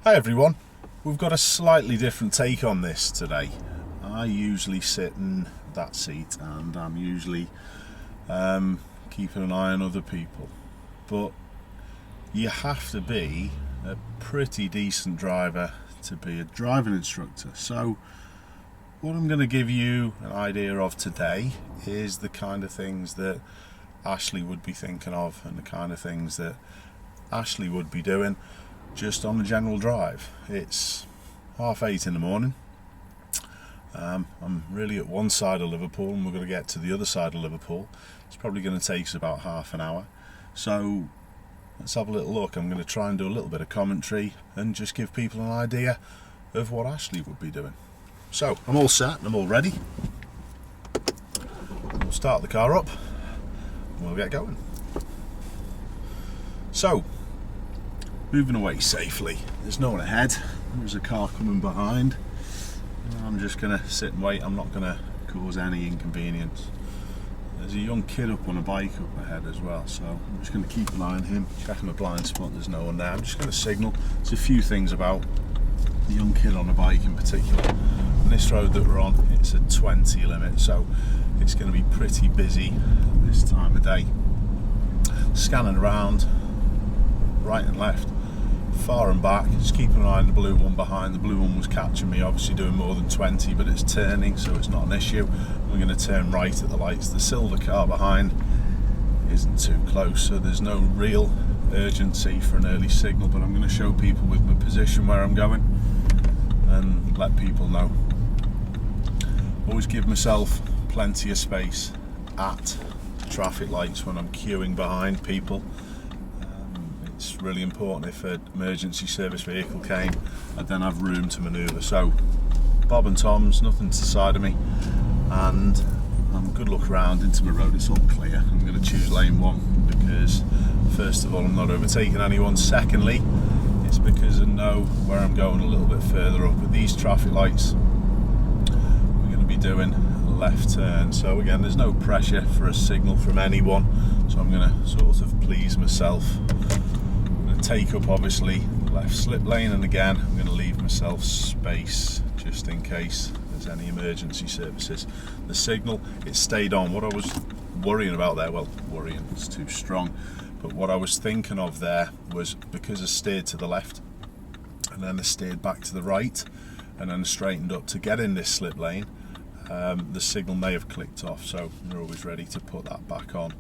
Hi everyone, we've got a slightly different take on this today. I usually sit in that seat and I'm usually keeping an eye on other people, but you have to be a pretty decent driver to be a driving instructor. So what I'm going to give you an idea of today is the kind of things that Ashley would be thinking of and the kind of things that Ashley would be doing just on a general drive. It's 8:30 in the morning. I'm really at one side of Liverpool and we're going to get to the other side of Liverpool. It's probably going to take us about half an hour. So let's have a little look. I'm going to try and do a little bit of commentary and just give people an idea of what Ashley would be doing. So I'm all set and I'm all ready. We'll start the car up and we'll get going. So moving away safely. There's no one ahead. There's a car coming behind. I'm just going to sit and wait. I'm not going to cause any inconvenience. There's a young kid up on a bike up ahead as well, so I'm just going to keep an eye on him, checking the blind spot. There's no one there. I'm just going to signal. There's a few things about the young kid on a bike in particular. On this road that we're on, it's a 20 limit, so it's going to be pretty busy this time of day. Scanning around, right and left, far and back, just keeping an eye on the blue one behind. The blue one was catching me, obviously doing more than 20, but it's turning, so it's not an issue. We're going to turn right at the lights. The silver car behind isn't too close, so there's no real urgency for an early signal, but I'm going to show people with my position where I'm going and let people know. Always give myself plenty of space at traffic lights when I'm queuing behind people. It's really important if an emergency service vehicle came, I'd then have room to manoeuvre. So Bob and Tom's, nothing to the side of me, and I'm good look around into my road. It's all clear. I'm going to choose lane 1 because first of all I'm not overtaking anyone. Secondly, it's because I know where I'm going a little bit further up. With these traffic lights we're going to be doing a left turn, so again there's no pressure for a signal from anyone, so I'm going to sort of please myself. Take up obviously the left slip lane, and again I'm going to leave myself space just in case there's any emergency services. The signal, it stayed on. What I was worrying about there, well, worrying is too strong, but what I was thinking of there was because I steered to the left and then I steered back to the right and then I straightened up to get in this slip lane, the signal may have clicked off, so you're always ready to put that back on.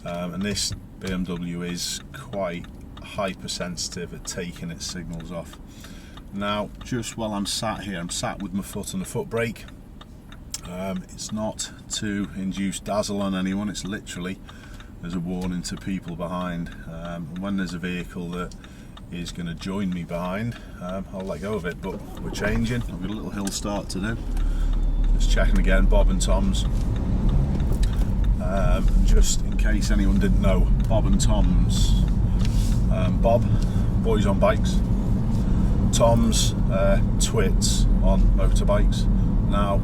And this BMW is quite hypersensitive at taking its signals off. Now, just while I'm sat here, I'm sat with my foot on the foot brake. It's not to induce dazzle on anyone, it's literally as a warning to people behind. When there's a vehicle that is going to join me behind, I'll let go of it, but we're changing. I've got a little hill start to do. Just checking again, Bob and Tom's. Just in case anyone didn't know, Bob and Tom's. Bob, boys on bikes. Tom's, twits on motorbikes. Now,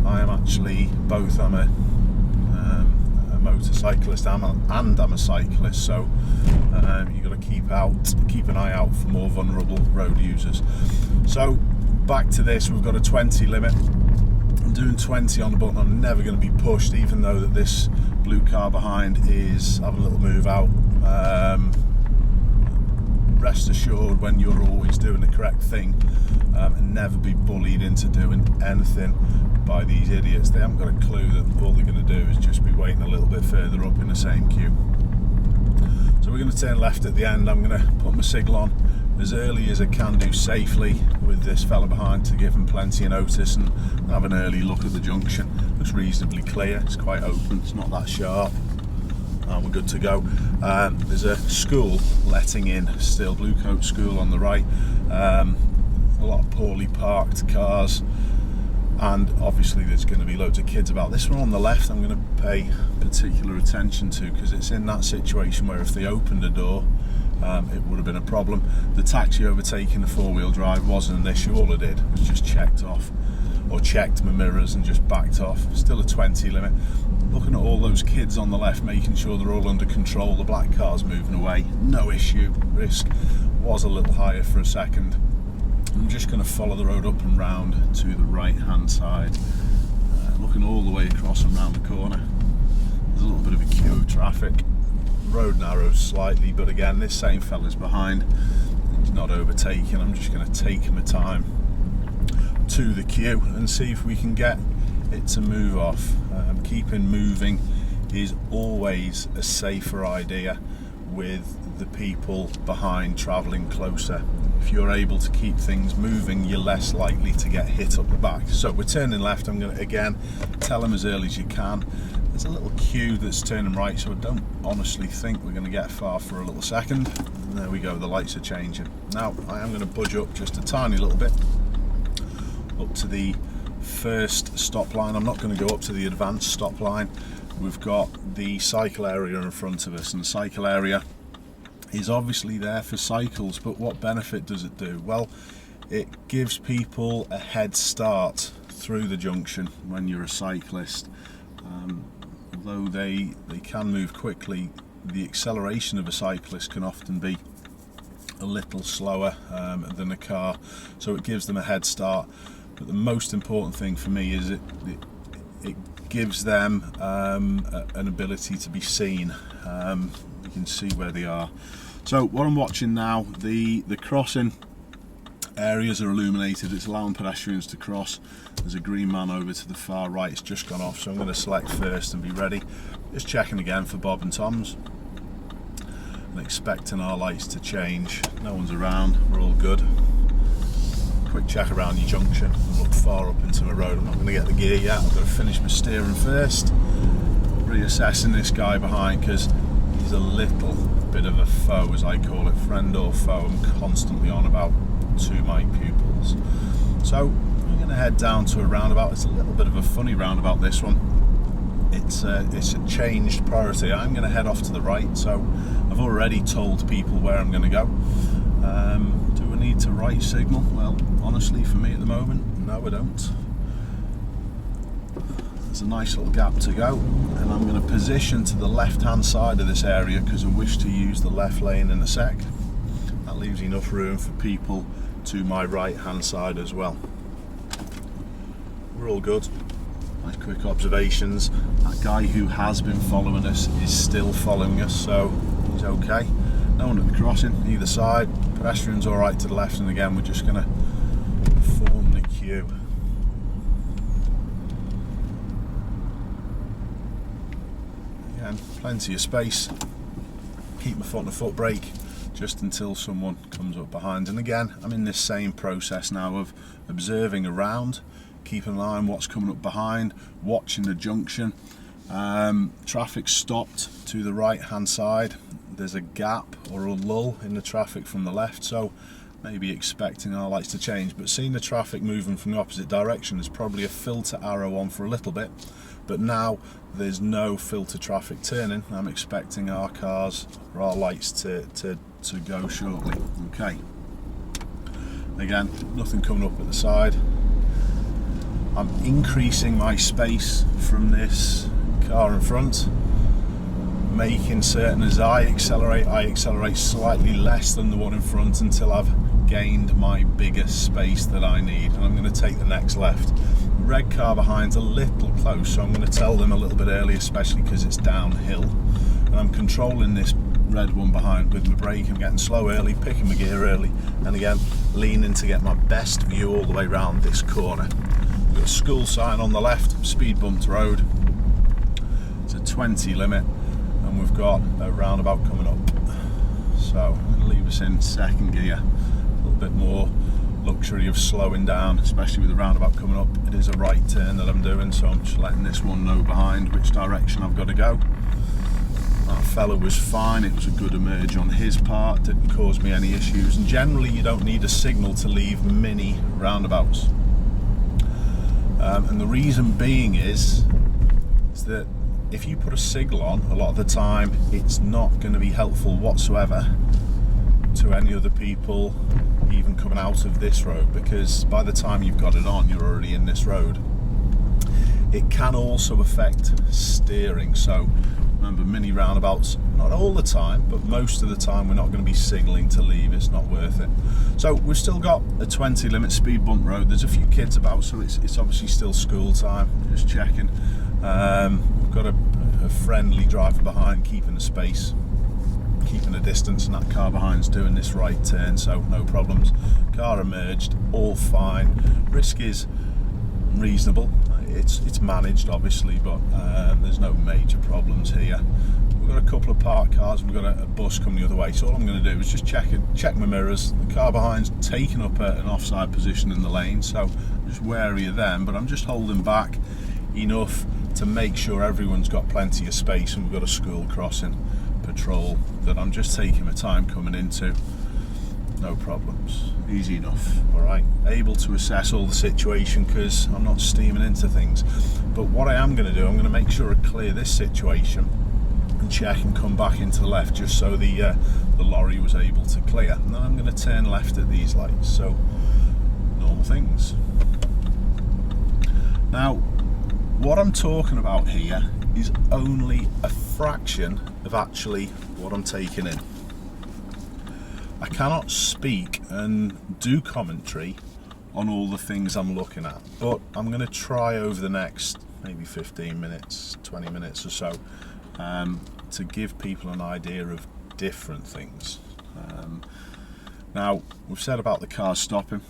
I am actually both. I'm a motorcyclist and I'm a cyclist, so you've got to keep an eye out for more vulnerable road users. So back to this, we've got a 20 limit. I'm doing 20 on the button. I'm never going to be pushed, even though that this blue car behind is having a little move out. Rest assured, when you're always doing the correct thing, and never be bullied into doing anything by these idiots. They haven't got a clue that all they're going to do is just be waiting a little bit further up in the same queue. So we're going to turn left at the end. I'm going to put my signal on as early as I can do safely with this fella behind to give him plenty of notice and have an early look at the junction. Looks reasonably clear, it's quite open, it's not that sharp. And we're good to go. There's a school letting in, still Blue Coat School on the right. A lot of poorly parked cars, and obviously there's going to be loads of kids about. This one on the left I'm going to pay particular attention to because it's in that situation where if they opened a door it would have been a problem. The taxi overtaking the 4-wheel drive wasn't an issue. All I did was just checked my mirrors and just backed off. Still a 20 limit. Looking at all those kids on the left, making sure they're all under control. The black car's moving away, no issue. Risk was a little higher for a second. I'm just going to follow the road up and round to the right hand side, looking all the way across and round the corner. There's a little bit of a queue of traffic. The road narrows slightly, but again, this same fella's behind. He's not overtaking. I'm just going to take my time to the queue and see if we can get it to move off. Keeping moving is always a safer idea with the people behind travelling closer. If you're able to keep things moving, you're less likely to get hit up the back. So we're turning left. I'm going to again tell them as early as you can. There's a little queue that's turning right, so I don't honestly think we're going to get far for a little second. And there we go, the lights are changing. Now I am going to budge up just a tiny little bit up to the first stop line. I'm not going to go up to the advanced stop line. We've got the cycle area in front of us, and the cycle area is obviously there for cycles, but what benefit does it do? Well, it gives people a head start through the junction when you're a cyclist. Although they can move quickly, the acceleration of a cyclist can often be a little slower than a car, so it gives them a head start. But the most important thing for me is it gives them an ability to be seen. You can see where they are. So what I'm watching now, the crossing areas are illuminated. It's allowing pedestrians to cross. There's a green man over to the far right. It's just gone off, so I'm going to select first and be ready. Just checking again for Bob and Tom's and expecting our lights to change. No one's around, we're all good. Quick check around your junction. I look far up into my road. I'm not going to get the gear yet. I've got to finish my steering first. Reassessing this guy behind because he's a little bit of a foe, as I call it, friend or foe. I'm constantly on about to my pupils. So I'm going to head down to a roundabout. It's a little bit of a funny roundabout, this one. It's a changed priority. I'm going to head off to the right, so I've already told people where I'm going to go. Do I need to right signal? Well, honestly, for me at the moment, no, I don't. There's a nice little gap to go, and I'm going to position to the left hand side of this area because I wish to use the left lane in a sec. That leaves enough room for people to my right hand side as well. We're all good. Nice quick observations. That guy who has been following us is still following us, so he's okay. No one at the crossing either side. Pedestrians all right to the left, and again we're just going to form the queue. Again, plenty of space. Keep my foot on the foot brake just until someone comes up behind. And again, I'm in this same process now of observing around, keeping an eye on what's coming up behind, watching the junction. Traffic stopped to the right hand side. There's a gap or a lull in the traffic from the left, so maybe expecting our lights to change, but seeing the traffic moving from the opposite direction, there's probably a filter arrow on for a little bit, but now there's no filter traffic turning. I'm expecting our cars or our lights to go shortly. Okay, again, nothing coming up at the side. I'm increasing my space from this car in front, making certain as I accelerate slightly less than the one in front until I've gained my biggest space that I need, and I'm going to take the next left. Red car behind's a little close, so I'm going to tell them a little bit early, especially because it's downhill, and I'm controlling this red one behind with my brake. I'm getting slow early, picking my gear early, and again leaning to get my best view all the way around this corner. We've got a school sign on the left, speed bumped road. It's a 20 limit, and we've got a roundabout coming up, so I'm going to leave us in second gear. A little bit more luxury of slowing down, especially with the roundabout coming up. It is a right turn that I'm doing, so I'm just letting this one know behind which direction I've got to go. That fella was fine, it was a good emerge on his part, didn't cause me any issues, and generally you don't need a signal to leave mini roundabouts. And the reason being is that if you put a signal on, a lot of the time it's not going to be helpful whatsoever to any other people even coming out of this road, because by the time you've got it on, you're already in this road. It can also affect steering, so Remember, mini roundabouts, not all the time, but most of the time we're not going to be signalling to leave. It's not worth it. So we've still got a 20 limit speed bump road. There's a few kids about, so it's obviously still school time. Just checking. We've got a friendly driver behind, keeping the space, keeping the distance, and that car behind's doing this right turn, so no problems. Car emerged, all fine. Risk is reasonable. It's managed, obviously, but there's no major problems here. We've got a couple of parked cars, and we've got a bus coming the other way, so all I'm going to do is just check my mirrors. The car behind's taken up an offside position in the lane, so I'm just wary of them, but I'm just holding back enough to make sure everyone's got plenty of space, and we've got a school crossing patrol that I'm just taking my time coming into. No problems, easy enough. All right, able to assess all the situation because I'm not steaming into things. But what I am going to do, I'm going to make sure I clear this situation and check and come back into the left, just so the lorry was able to clear. And then I'm going to turn left at these lights. So normal things. Now, what I'm talking about here is only a fraction of actually what I'm taking in. I cannot speak and do commentary on all the things I'm looking at, but I'm going to try over the next maybe 15 minutes, 20 minutes or so, to give people an idea of different things. Now, we've said about the car stopping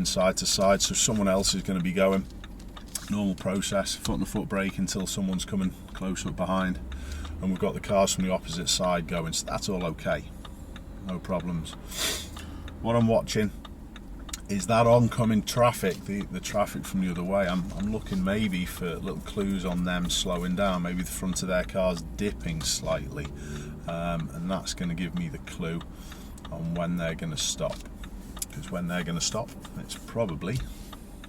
side to side, so someone else is going to be going. Normal process, foot on the foot brake until someone's coming close up behind, and we've got the cars from the opposite side going, so that's all okay, no problems. What I'm watching is that oncoming traffic, the traffic from the other way. I'm looking maybe for little clues on them slowing down, maybe the front of their car's dipping slightly, and that's going to give me the clue on when they're going to stop, because when they're going to stop, it's probably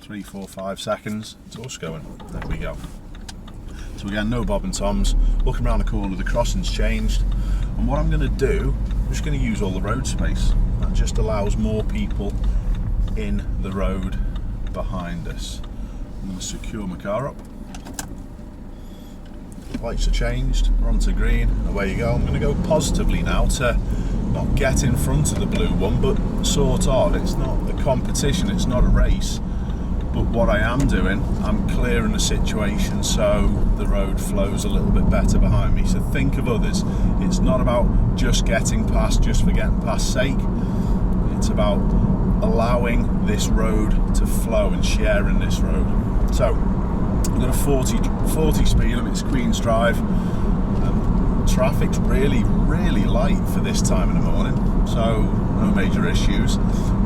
3, 4, 5 seconds to us going. There we go. So again, no bob and toms. Looking around the corner, the crossing's changed, and what I'm going to do, I'm just going to use all the road space. That just allows more people in the road behind us. I'm going to secure my car up. Lights are changed, we're onto green, and away you go. I'm going to go positively now to not get in front of the blue one, but sort of. It's not a competition, it's not a race. But what I am doing, I'm clearing the situation so the road flows a little bit better behind me. So think of others. It's not about just getting past, just for getting past sake. It's about allowing this road to flow and sharing this road. So I've got a 40 speed limit, it's Queen's Drive. Traffic's really light for this time in the morning, so no major issues.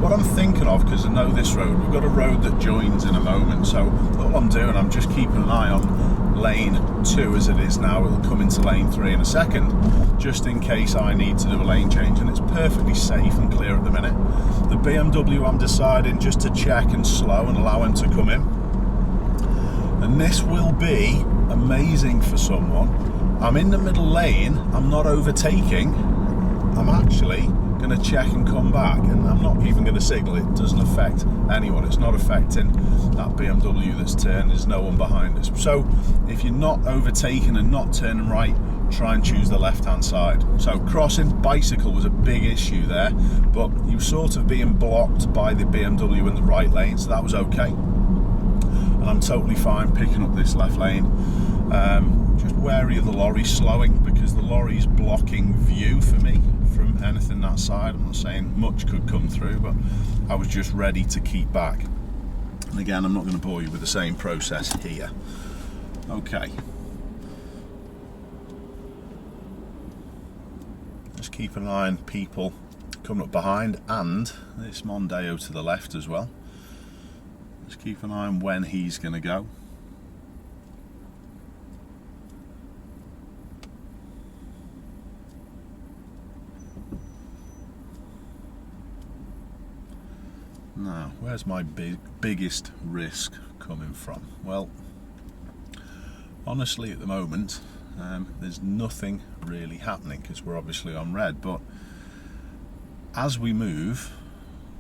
What I'm thinking of, because I know this road, we've got a road that joins in a moment, so all I'm doing, I'm just keeping an eye on lane 2 as it is now. It'll come into lane 3 in a second, just in case I need to do a lane change, and it's perfectly safe and clear at the minute. The BMW, I'm deciding just to check and slow and allow him to come in, and this will be amazing for someone. I'm in the middle lane, I'm not overtaking, I'm actually going to check and come back, and I'm not even going to signal. It doesn't affect anyone, it's not affecting that BMW that's turned, there's no one behind us. So if you're not overtaking and not turning right, try and choose the left hand side. So crossing, bicycle was a big issue there, but you were sort of being blocked by the BMW in the right lane, so that was okay. And I'm totally fine picking up this left lane. Just wary of the lorry slowing, because the lorry's blocking view for me from anything that side. I'm not saying much could come through, but I was just ready to keep back. And again, I'm not going to bore you with the same process here. Okay. Just keep an eye on people coming up behind, and this Mondeo to the left as well. Just keep an eye on when he's going to go. Now, where's my biggest risk coming from? Well, honestly at the moment, there's nothing really happening because we're obviously on red, but as we move,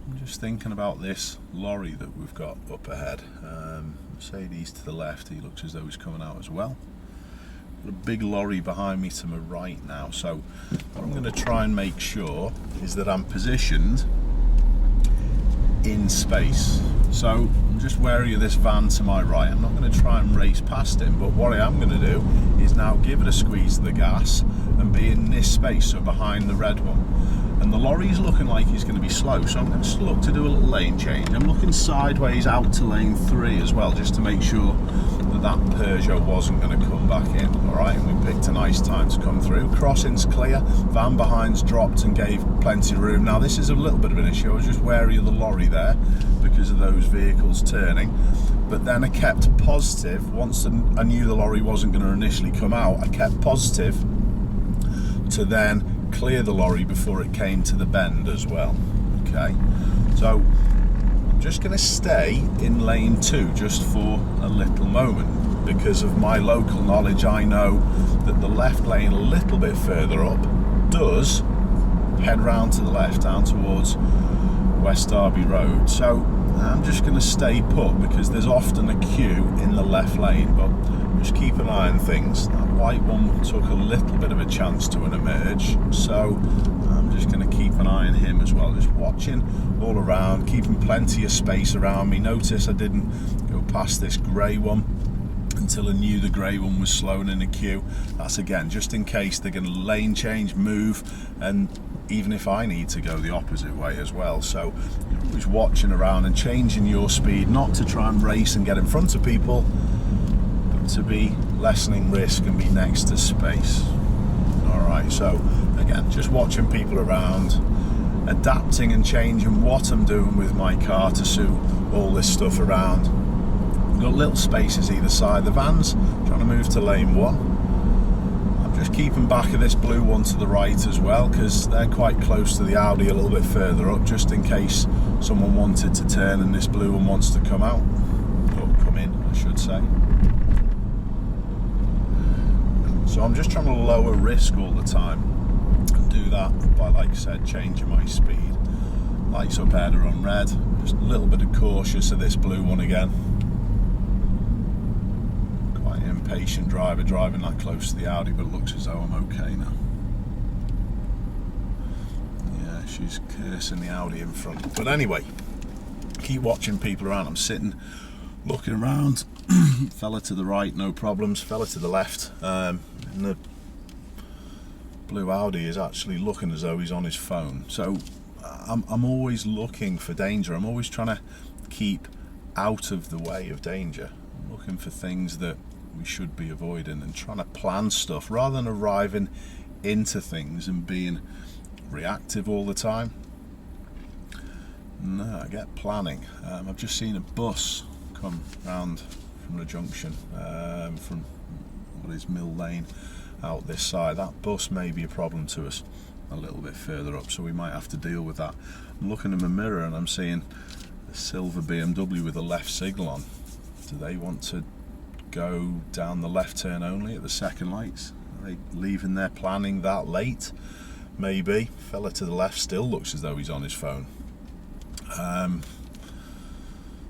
I'm just thinking about this lorry that we've got up ahead. Mercedes to the left, he looks as though he's coming out as well. got a big lorry behind me to my right now, so what I'm going to try and make sure is that I'm positioned in space. So I'm just wary of this van to my right. I'm not going to try and race past him, but what I am going to do is now give it a squeeze of the gas and be in this space, so behind the red one. And the lorry's looking like he's going to be slow, so I'm going to look to do a little lane change. I'm looking sideways out to lane 3 as well, just to make sure that that Peugeot wasn't going to come back in. Alright, and we picked a nice time to come through. Crossing's clear, van behind's dropped and gave plenty of room. Now this is a little bit of an issue, I was just wary of the lorry there because of those vehicles turning. But then I kept positive. Once I knew the lorry wasn't going to initially come out, I kept positive to then clear the lorry before it came to the bend as well. Okay, so I'm just going to stay in lane 2 just for a little moment. Because of my local knowledge, I know that the left lane a little bit further up does head round to the left down towards West Derby Road. So I'm just going to stay put because there's often a queue in the left lane, but just keep an eye on things. That white one took a little bit of a chance to emerge, so I'm just going to keep an eye on him as well, just watching all around, keeping plenty of space around me. Notice I didn't go past this grey one until I knew the grey one was slowing in a queue. That's again just in case they're going to lane change, move, and even if I need to go the opposite way as well. So you're always watching around and changing your speed, not to try and race and get in front of people, but to be lessening risk and be next to space. Alright, so again, just watching people around, adapting and changing what I'm doing with my car to suit all this stuff around. We've got little spaces either side. The van's trying to move to lane 1. Just keeping back of this blue one to the right as well, because they're quite close to the Audi a little bit further up, just in case someone wanted to turn and this blue one wants to come out, or come in I should say. So I'm just trying to lower risk all the time, and do that by, like I said, changing my speed. Lights up ahead are on red, just a little bit of cautious of this blue one again. Patient driver driving that close to the Audi, but it looks as though I'm okay now. Yeah, she's cursing the Audi in front. But anyway, keep watching people around. I'm sitting, looking around. Fella to the right, no problems. Fella to the left, and the blue Audi is actually looking as though he's on his phone. So I'm always looking for danger. I'm always trying to keep out of the way of danger. I'm looking for things that we should be avoiding and trying to plan stuff rather than arriving into things and being reactive all the time. No, I get planning. I've just seen a bus come round from the junction from what is Mill Lane out this side. That bus may be a problem to us a little bit further up, so we might have to deal with that. I'm looking in the mirror and I'm seeing a silver BMW with a left signal on. Do they want to go down the left turn only at the second lights? Are they leaving their planning that late? Maybe. Fella to the left still looks as though he's on his phone.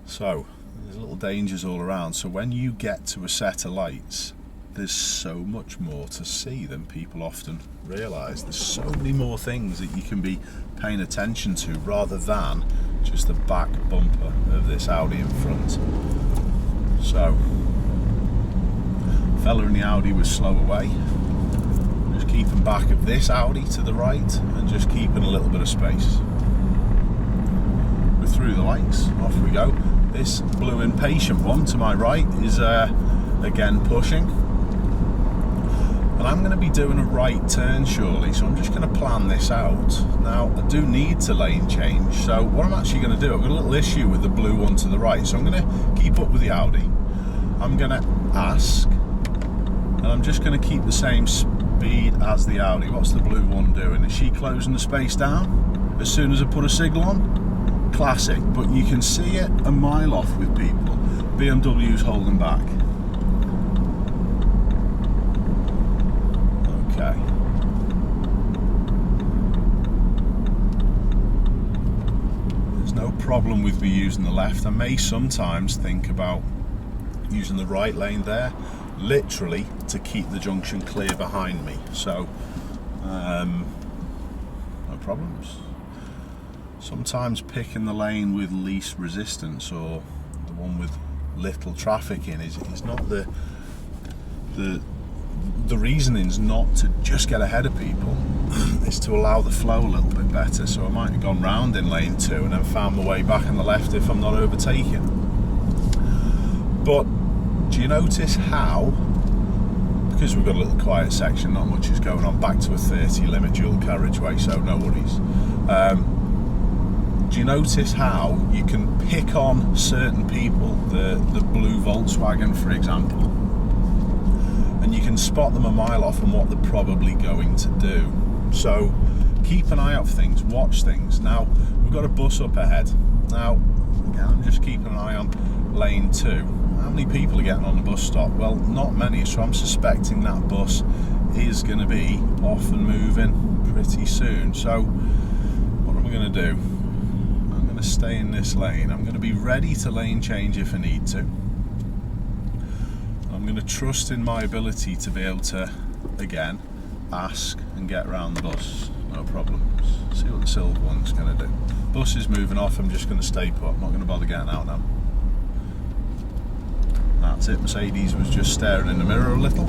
So there's little dangers all around. So when you get to a set of lights, there's so much more to see than people often realise. There's so many more things that you can be paying attention to rather than just the back bumper of this Audi in front. So fella in the Audi was slow away. Just keeping back of this Audi to the right and just keeping a little bit of space. We're through the lights, off we go. This blue impatient one to my right is again pushing. And I'm going to be doing a right turn surely, so I'm just going to plan this out. Now I do need to lane change, so what I'm actually going to do, I've got a little issue with the blue one to the right, so I'm going to keep up with the Audi. I'm going to ask, and I'm just going to keep the same speed as the Audi. What's the blue one doing? Is she closing the space down as soon as I put a signal on? Classic, but you can see it a mile off with people. BMW's holding back. Okay. There's no problem with me using the left. I may sometimes think about using the right lane there, literally to keep the junction clear behind me. So no problems. Sometimes picking the lane with least resistance, or the one with little traffic in, is not the reasoning's not to just get ahead of people. It's to allow the flow a little bit better. So I might have gone round in lane 2 and then found my way back on the left if I'm not overtaken. But do you notice how, because we've got a little quiet section, not much is going on, back to a 30 limit dual carriageway, so no worries. Do you notice how you can pick on certain people, the blue Volkswagen for example, and you can spot them a mile off on what they're probably going to do. So keep an eye out for things, watch things. Now we've got a bus up ahead. Now again, I'm just keeping an eye on lane 2. How many people are getting on the bus stop? Well, not many, so I'm suspecting that bus is going to be off and moving pretty soon. So what am I going to do? I'm going to stay in this lane. I'm going to be ready to lane change if I need to. I'm going to trust in my ability to be able to, again, ask and get around the bus. No problems. See what the silver one's going to do. Bus is moving off. I'm just going to stay put. I'm not going to bother getting out now. That's it. Mercedes was just staring in the mirror a little.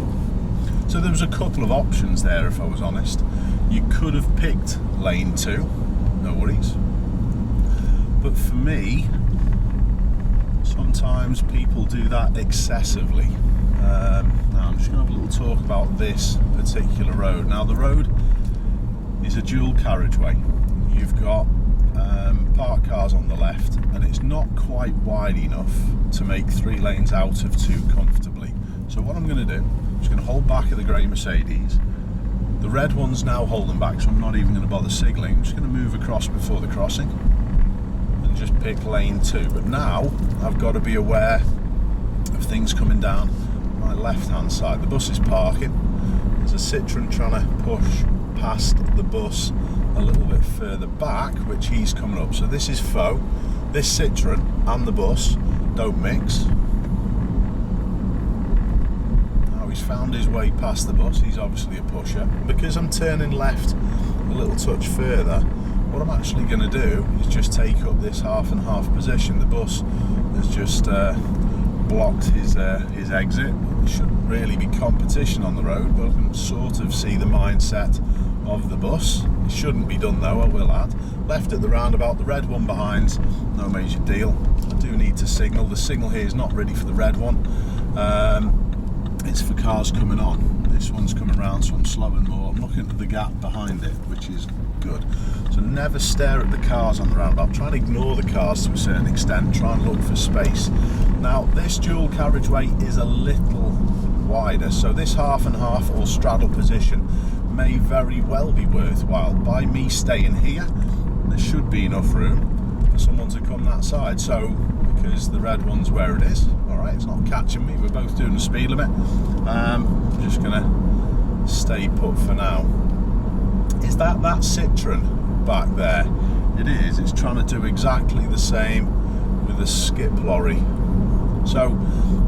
So there was a couple of options there, if I was honest. You could have picked lane 2. No worries. But for me, sometimes people do that excessively. Now I'm just going to have a little talk about this particular road. Now the road is a dual carriageway. You've got parked cars on the left, and it's not quite wide enough to make 3 lanes out of 2 comfortably. So what I'm going to do, I'm just going to hold back at the grey Mercedes. The red one's now holding back, so I'm not even going to bother signalling. I'm just going to move across before the crossing and just pick lane 2. But now I've got to be aware of things coming down my left hand side. The bus is parking. There's a Citroen trying to push past the bus a little bit further back, which he's coming up. So this is faux. This Citroen and the bus don't mix. Now he's found his way past the bus. He's obviously a pusher. Because I'm turning left a little touch further, what I'm actually going to do is just take up this half and half position. The bus has just blocked his exit. There shouldn't really be competition on the road, but I can sort of see the mindset of the bus. It shouldn't be done though, I will add. Left at the roundabout, the red one behind, no major deal. I do need to signal. The signal here is not ready for the red one. It's for cars coming on. This one's coming round, so I'm slowing more. I'm looking at the gap behind it, which is good. So never stare at the cars on the roundabout. Try and ignore the cars to a certain extent. Try and look for space. Now, this dual carriageway is a little wider, so this half and half or straddle position may very well be worthwhile. By me staying here, there should be enough room for someone to come that side. So, because the red one's where it is, all right, it's not catching me. We're both doing the speed limit. I'm just gonna stay put for now. Is that Citroen back there? It is. It's trying to do exactly the same with a skip lorry. So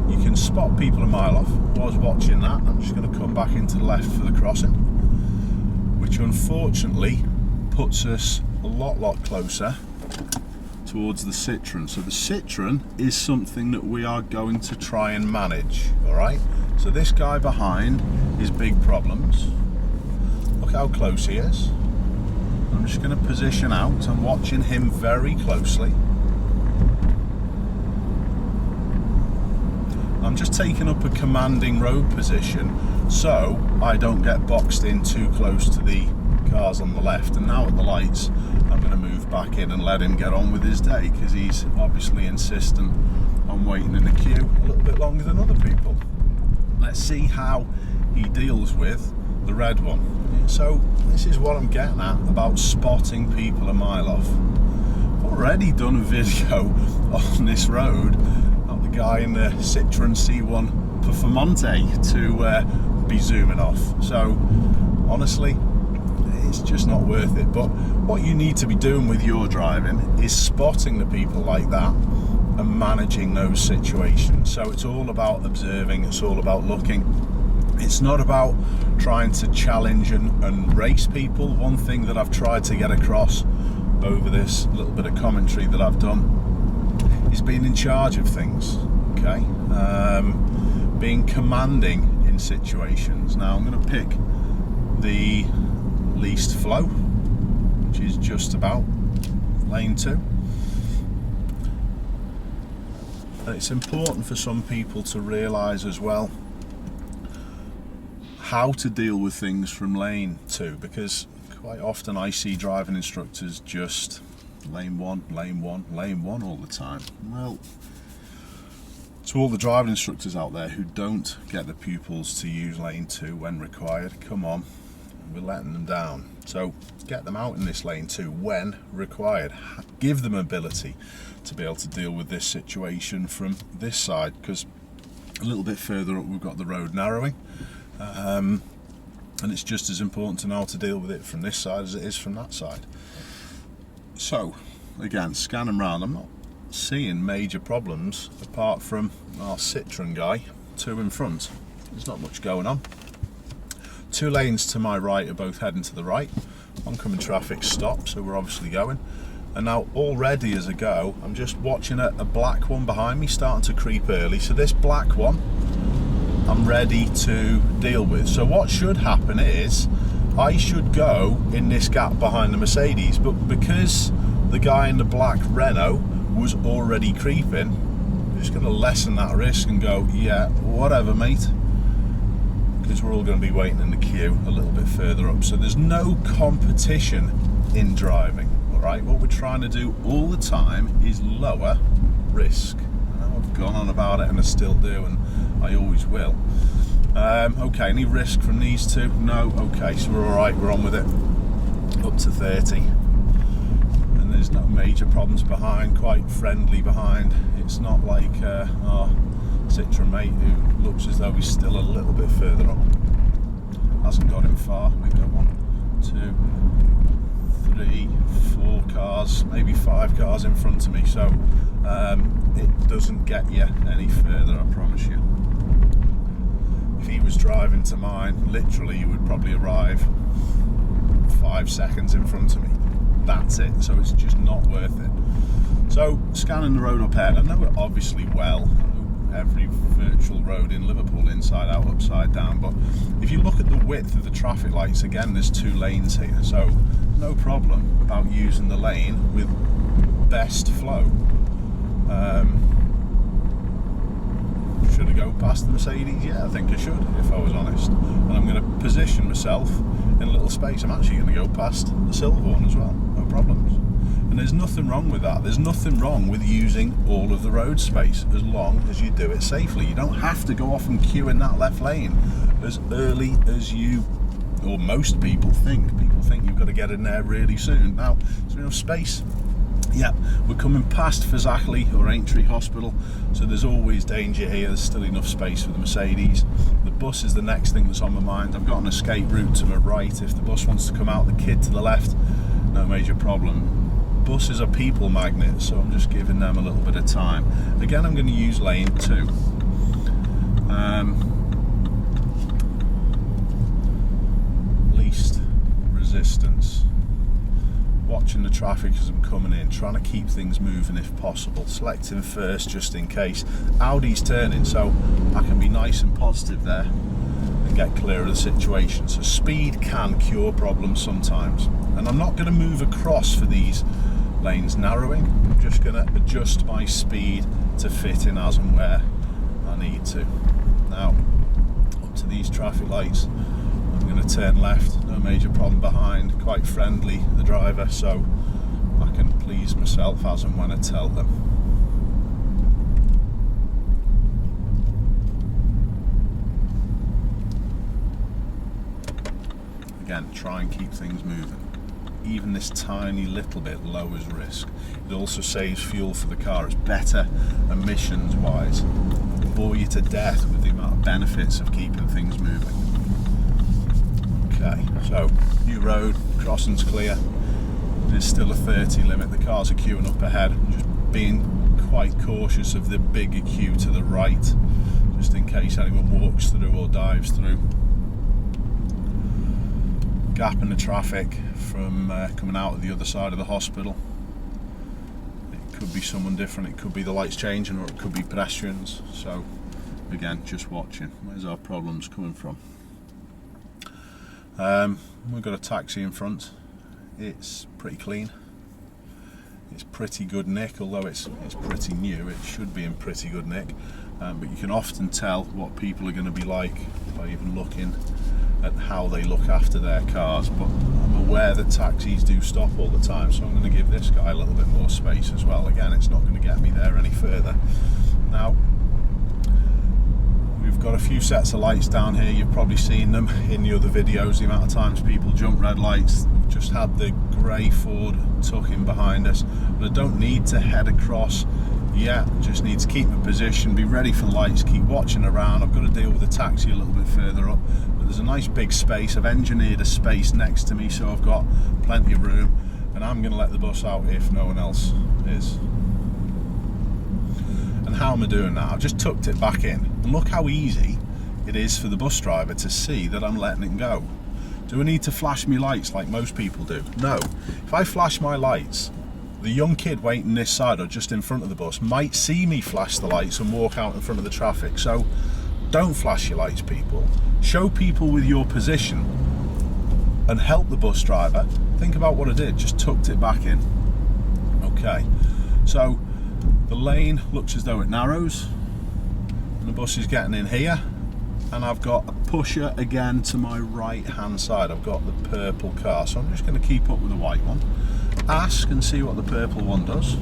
you can spot people a mile off. I was watching that. I'm just going to come back into the left for the crossing, which unfortunately puts us a lot closer towards the Citroen. So the Citroen is something that we are going to try and manage. All right. So this guy behind is big problems. Look how close he is. I'm just going to position out. I'm watching him very closely. I'm just taking up a commanding road position so I don't get boxed in too close to the cars on the left. And now at the lights, I'm going to move back in and let him get on with his day, because he's obviously insistent on waiting in the queue a little bit longer than other people. Let's see how he deals with the red one. So this is what I'm getting at about spotting people a mile off. I've already done a video on this road of the guy in the Citroen C1 Performante to be zooming off. So honestly, it's just not worth it. But what you need to be doing with your driving is spotting the people like that and managing those situations. So it's all about observing, it's all about looking. It's not about trying to challenge and race people. One thing that I've tried to get across over this little bit of commentary that I've done is being in charge of things, okay? Being commanding in situations. Now I'm going to pick the least flow, which is just about lane 2. And it's important for some people to realise as well how to deal with things from lane 2, because quite often I see driving instructors just lane 1, lane 1, lane 1 all the time. Well, to all the driving instructors out there who don't get the pupils to use lane 2 when required, come on, we're letting them down. So get them out in this lane 2 when required. Give them ability to be able to deal with this situation from this side, because a little bit further up we've got the road narrowing, and it's just as important to know how to deal with it from this side as it is from that side. So again, scan them round. I'm not seeing major problems apart from our Citroen guy 2 in front. There's not much going on. 2 lanes to my right are both heading to the right. Oncoming traffic stopped, so we're obviously going. And now already as I go, I'm just watching a black one behind me starting to creep early. So this black one I'm ready to deal with. So what should happen is I should go in this gap behind the Mercedes, but because the guy in the black Renault was already creeping, I'm just going to lessen that risk and go, yeah, whatever mate, because we're all going to be waiting in the queue a little bit further up. So there's no competition in driving, all right? What we're trying to do all the time is lower risk. I know I've gone on about it and I still do, and I always will. Okay, any risk from these 2? No. Okay, so we're all right, we're on with it. Up to 30. And there's no major problems behind, quite friendly behind. It's not like our Citroen mate who looks as though he's still a little bit further up. Hasn't got him far. We go 1, 2, 3, 4 cars, maybe 5 cars in front of me. So it doesn't get you any further, I promise you. If he was driving to mine, literally he would probably arrive 5 seconds in front of me. That's it. So it's just not worth it. So scanning the road up ahead, I know it obviously well. Every virtual road in Liverpool, inside out, upside down, but if you look at the width of the traffic lights, again there's 2 lanes here, so no problem about using the lane with best flow. Should I go past the Mercedes? Yeah, I think I should, if I was honest. And I'm going to position myself in a little space. I'm actually going to go past the silver one as well, no problems. And there's nothing wrong with that. There's nothing wrong with using all of the road space as long as you do it safely. You don't have to go off and queue in that left lane as early as you, or most people think. People think you've got to get in there really soon. Now, there's enough space. Yeah, we're coming past Fazakerley or Aintree Hospital, so there's always danger here. There's still enough space for the Mercedes. The bus is the next thing that's on my mind. I've got an escape route to my right. If the bus wants to come out, the kid to the left, no major problem. Buses are people magnets, so I'm just giving them a little bit of time. Again, I'm going to use lane 2. Least resistance. Watching the traffic as I'm coming in, trying to keep things moving if possible. Selecting first just in case. Audi's turning, so I can be nice and positive there and get clear of the situation. So speed can cure problems sometimes. And I'm not going to move across for these lanes narrowing. I'm just going to adjust my speed to fit in as and where I need to. Now, up to these traffic lights, I'm going to turn left, no major problem behind, quite friendly, the driver, so I can please myself as and when I tell them. Again, try and keep things moving. Even this tiny little bit lowers risk. It also saves fuel for the car. It's better emissions wise. Bore you to death with the amount of benefits of keeping things moving. Okay, so new road, crossing's clear. There's still a 30 limit. The cars are queuing up ahead. I'm just being quite cautious of the bigger queue to the right, just in case anyone walks through or dives through. Gap in the traffic from coming out of the other side of the hospital. It could be someone different, it could be the lights changing, or it could be pedestrians. So again, just watching. Where's our problems coming from? We've got a taxi in front. It's pretty clean. It's pretty good nick, although it's pretty new. It should be in pretty good nick, but you can often tell what people are going to be like by even looking at how they look after their cars. But I'm aware that taxis do stop all the time, so I'm going to give this guy a little bit more space as well. Again, it's not going to get me there any further. Now, we've got a few sets of lights down here. You've probably seen them in the other videos, the amount of times people jump red lights. We've just had the grey Ford tuck in behind us, but I don't need to head across yet. Just need to keep my position, be ready for lights, keep watching around. I've got to deal with the taxi a little bit further up, but there's a nice big space. I've engineered a space next to me, so I've got plenty of room, and I'm going to let the bus out if no one else is. And how am I doing that? I've just tucked it back in, and look how easy it is for the bus driver to see that I'm letting it go. Do I need to flash my lights like most people do? No. If I flash my lights, the young kid waiting this side or just in front of the bus might see me flash the lights and walk out in front of the traffic. So don't flash your lights, people. Show people with your position and help the bus driver. Think about what I did, just tucked it back in. Okay, so the lane looks as though it narrows, and the bus is getting in here, and I've got a pusher again to my right hand side. I've got the purple car, so I'm just going to keep up with the white one, ask and see what the purple one does,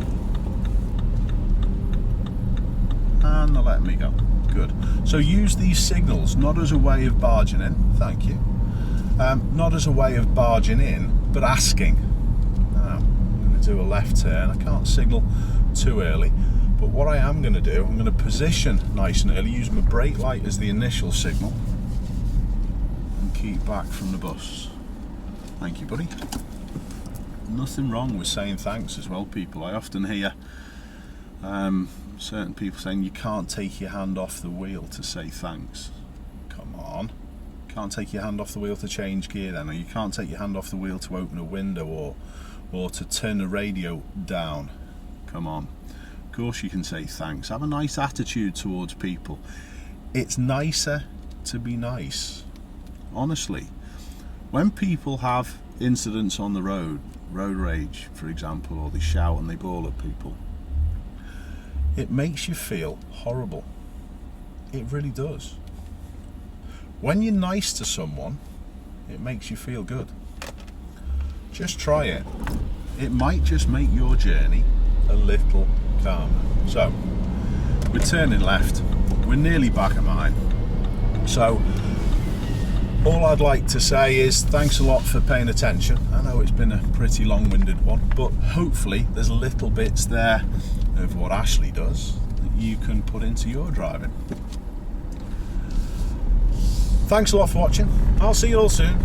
and they're letting me go. Good. So use these signals not as a way of barging in, thank you, not as a way of barging in, but asking. Now I'm going to do a left turn. I can't signal too early, but what I am going to do, I'm going to position nice and early, use my brake light as the initial signal, and keep back from the bus. Thank you, buddy. Nothing wrong with saying thanks as well, people. I often hear certain people saying you can't take your hand off the wheel to say thanks. Come on, can't take your hand off the wheel to change gear then, or you can't take your hand off the wheel to open a window or to turn the radio down. Come on, of course you can say thanks. Have a nice attitude towards people. It's nicer to be nice, honestly. When people have incidents on the road rage for example, or they shout and they bawl at people, it makes you feel horrible. It really does. When you're nice to someone, it makes you feel good. Just try it. It might just make your journey a little calmer. So we're turning left, we're nearly back at mine, so all I'd like to say is thanks a lot for paying attention. I know it's been a pretty long-winded one, but hopefully there's little bits there of what Ashley does that you can put into your driving. Thanks a lot for watching. I'll see you all soon.